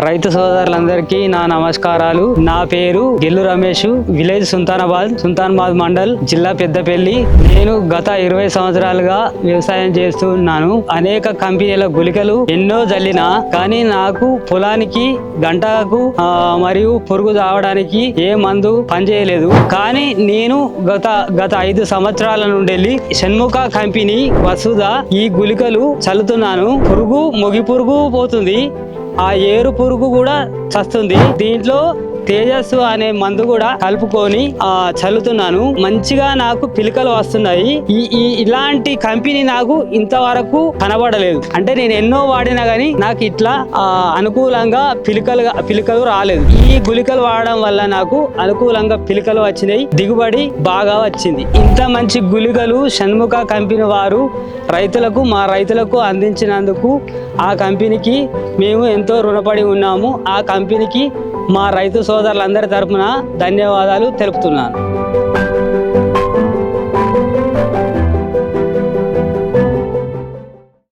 రైతు సోదరులందరికీ నా నమస్కారాలు. నా పేరు గిల్లు రమేష్, విలేజ్ సుల్తానాబాద్ మండల్, జిల్లా పెద్దపల్లి. నేను గత 20 సంవత్సరాలుగా వ్యవసాయం చేస్తున్నాను. అనేక కంపెనీల గుళికలు ఎన్నో జల్లినా కానీ నాకు పొలానికి గంటకు మరియు పురుగు రావడానికి ఏ మందు పనిచేయలేదు. కానీ నేను గత 5 సంవత్సరాల నుండి షణ్ముఖ కంపెనీ వసుధ ఈ గుళికలు చల్లుతున్నాను. మొగి పురుగు పోతుంది, ఆ ఏరు పురుగు కూడా చస్తుంది. దీంట్లో తేజస్సు అనే మందు కూడా కలుపుకొని చల్లుతున్నాను. మంచిగా నాకు పిలకలు వస్తున్నాయి. ఇలాంటి కంపెనీ నాకు ఇంతవరకు కనబడలేదు. అంటే నేను ఎన్నో వాడినా గానీ నాకు ఇట్లా అనుకూలంగా పిలకలు రాలేదు. ఈ గుళికలు వాడడం వల్ల నాకు అనుకూలంగా పిలకలు వచ్చినాయి, దిగుబడి బాగా వచ్చింది. ఇంత మంచి గుళికలు షణ్ముఖ కంపెనీ వారు మా రైతులకు అందించినందుకు ఆ కంపెనీకి మేము ఎంతో రుణపడి ఉన్నాము. ఆ కంపెనీకి మా రైతు సోదరులందరి తరపున ధన్యవాదాలు తెలుపుతున్నాను.